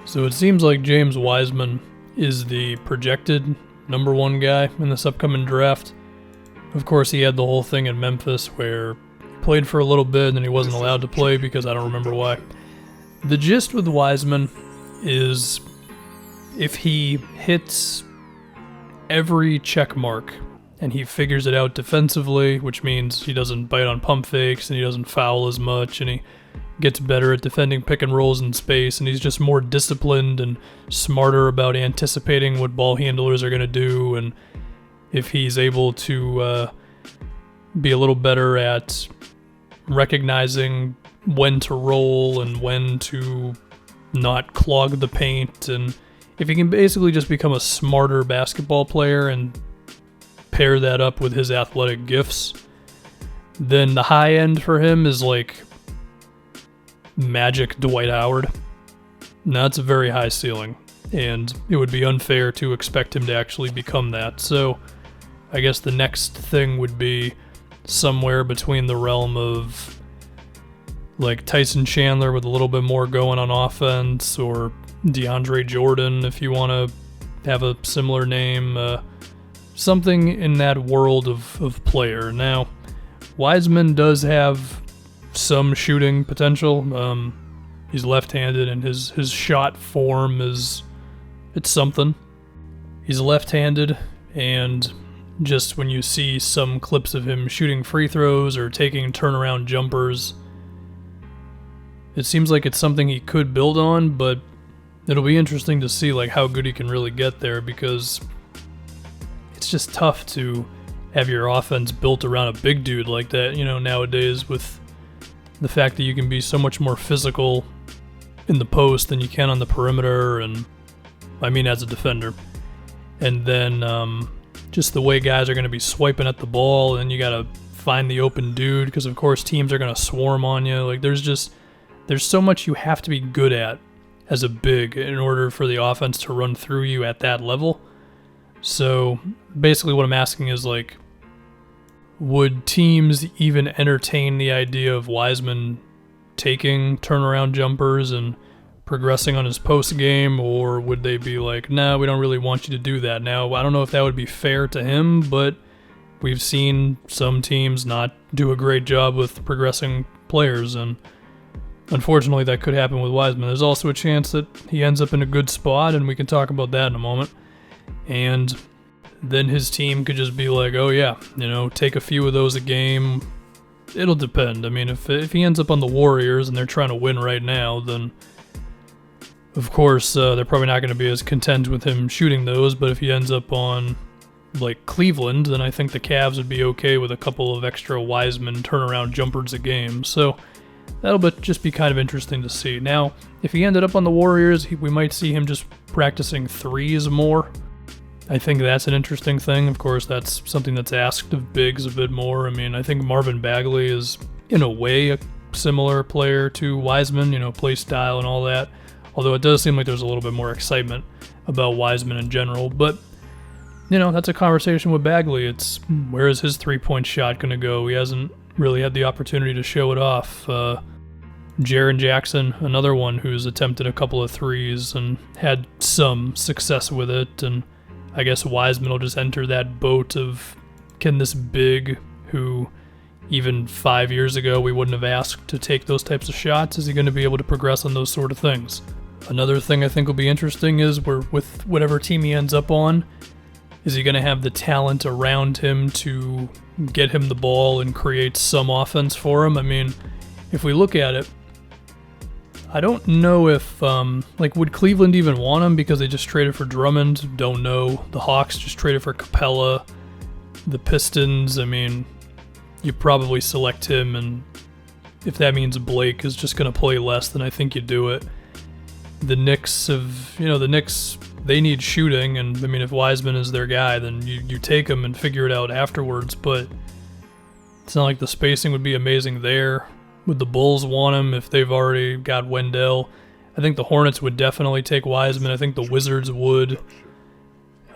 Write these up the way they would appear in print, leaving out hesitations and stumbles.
So it seems like James Wiseman is the projected number one guy in this upcoming draft. Of course, he had the whole thing in Memphis where he played for a little bit and then he wasn't allowed to play because I don't remember why. The gist with Wiseman is if he hits every check mark and he figures it out defensively, which means he doesn't bite on pump fakes and he doesn't foul as much and he gets better at defending pick and rolls in space, and he's just more disciplined and smarter about anticipating what ball handlers are going to do, and if he's able to be a little better at recognizing when to roll and when to not clog the paint, and if he can basically just become a smarter basketball player and pair that up with his athletic gifts, then the high end for him is like Magic Dwight Howard. Now, that's a very high ceiling, and it would be unfair to expect him to actually become that. So I guess the next thing would be somewhere between the realm of like Tyson Chandler with a little bit more going on offense, or DeAndre Jordan if you want to have a similar name, something in that world of player. Now, Wiseman does have some shooting potential. He's left-handed, and his shot form it's something. He's left-handed, and just when you see some clips of him shooting free throws or taking turnaround jumpers, it seems like it's something he could build on, but it'll be interesting to see like how good he can really get there, because it's just tough to have your offense built around a big dude like that, nowadays, with the fact that you can be so much more physical in the post than you can on the perimeter, and I mean as a defender. And then just the way guys are going to be swiping at the ball, and you got to find the open dude, because of course teams are going to swarm on you. Like there's so much you have to be good at as a big in order for the offense to run through you at that level. So basically what I'm asking is, like, would teams even entertain the idea of Wiseman taking turnaround jumpers and progressing on his post game, or would they be like, no, we don't really want you to do that? Now, I don't know if that would be fair to him, but we've seen some teams not do a great job with progressing players, and unfortunately that could happen with Wiseman. There's also a chance that he ends up in a good spot, and we can talk about that in a moment. And then his team could just be like, oh yeah, take a few of those a game. It'll depend. I mean, if he ends up on the Warriors and they're trying to win right now, then of course they're probably not going to be as content with him shooting those. But if he ends up on like Cleveland, then I think the Cavs would be okay with a couple of extra Wiseman turnaround jumpers a game. So that'll just be kind of interesting to see. Now, if he ended up on the Warriors, we might see him just practicing threes more. I think that's an interesting thing. Of course, that's something that's asked of bigs a bit more. I mean, I think Marvin Bagley is, in a way, a similar player to Wiseman, play style and all that. Although it does seem like there's a little bit more excitement about Wiseman in general. But, that's a conversation with Bagley. It's, where is his three-point shot going to go? He hasn't really had the opportunity to show it off. Jaren Jackson, another one who's attempted a couple of threes and had some success with it, and I guess Wiseman will just enter that boat of, can this big, who even 5 years ago we wouldn't have asked to take those types of shots, is he going to be able to progress on those sort of things? Another thing I think will be interesting is with whatever team he ends up on, is he going to have the talent around him to get him the ball and create some offense for him? I mean, if we look at it, I don't know if, would Cleveland even want him because they just traded for Drummond? Don't know. The Hawks just traded for Capella. The Pistons, I mean, you probably select him, and if that means Blake is just going to play less, then I think you do it. The Knicks they need shooting, and I mean, if Wiseman is their guy, then you take him and figure it out afterwards, but it's not like the spacing would be amazing there. Would the Bulls want him if they've already got Wendell? I think the Hornets would definitely take Wiseman. I think the Wizards would.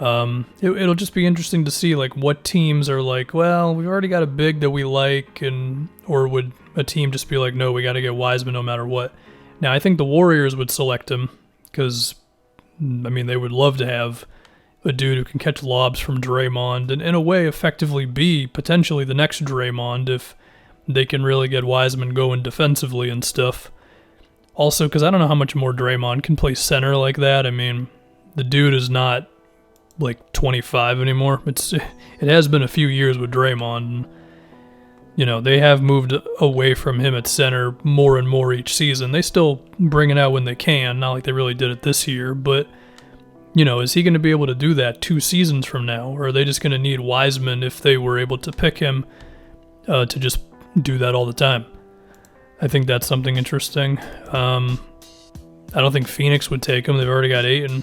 It'll just be interesting to see like what teams are like, well, we've already got a big that we like, or would a team just be like, no, we got to get Wiseman no matter what. Now, I think the Warriors would select him because, I mean, they would love to have a dude who can catch lobs from Draymond and in a way effectively be potentially the next Draymond if they can really get Wiseman going defensively and stuff. Also, because I don't know how much more Draymond can play center like that. I mean, the dude is not like 25 anymore. It has been a few years with Draymond. And, you know, they have moved away from him at center more and more each season. They still bring it out when they can, not like they really did it this year, but, you know, is he going to be able to do that 2 seasons from now? Or are they just going to need Wiseman, if they were able to pick him, to just do that all the time? I think that's something interesting. I don't think Phoenix would take him. They've already got Ayton.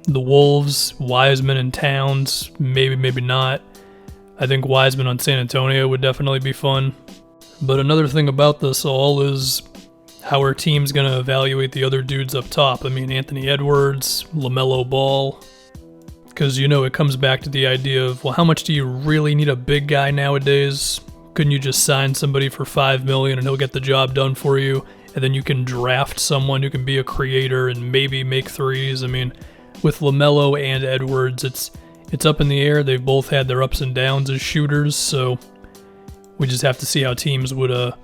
The Wolves, Wiseman and Towns, maybe not. I think Wiseman on San Antonio would definitely be fun. But another thing about this all is how our team's going to evaluate the other dudes up top. I mean, Anthony Edwards, LaMelo Ball. Because, you know, it comes back to the idea of, well, how much do you really need a big guy nowadays? Couldn't you just sign somebody for $5 million and he'll get the job done for you? And then you can draft someone who can be a creator and maybe make threes. I mean, with LaMelo and Edwards, it's up in the air. They've both had their ups and downs as shooters, so we just have to see how teams would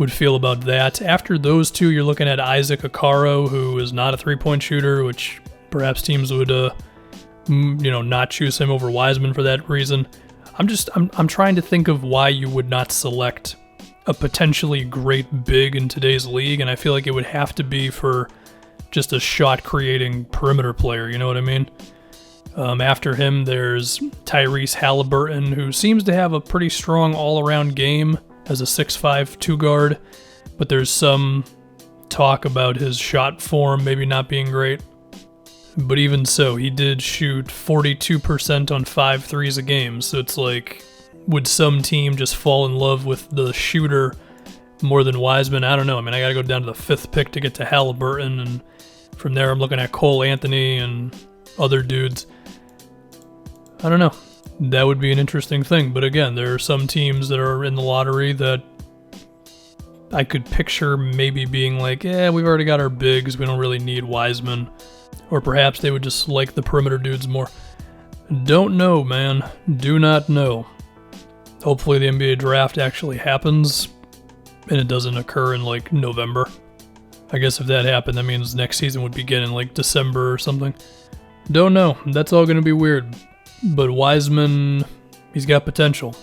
feel about that. After those two, you're looking at Isaac Okoro, who is not a three-point shooter, which perhaps teams would not choose him over Wiseman for that reason. I'm trying to think of why you would not select a potentially great big in today's league, and I feel like it would have to be for just a shot-creating perimeter player, you know what I mean? After him, there's Tyrese Halliburton, who seems to have a pretty strong all-around game as a 6'5" two-guard, but there's some talk about his shot form maybe not being great. But even so, he did shoot 42% on 5 threes a game, so it's like, would some team just fall in love with the shooter more than Wiseman? I don't know. I mean, I got to go down to the 5th pick to get to Halliburton, and from there I'm looking at Cole Anthony and other dudes. I don't know. That would be an interesting thing, but again, there are some teams that are in the lottery that I could picture maybe being like, yeah, we've already got our bigs, we don't really need Wiseman. Or perhaps they would just like the perimeter dudes more. Don't know, man. Do not know. Hopefully the NBA draft actually happens and it doesn't occur in like November. I guess if that happened, that means next season would begin in like December or something. Don't know. That's all going to be weird. But Wiseman, he's got potential.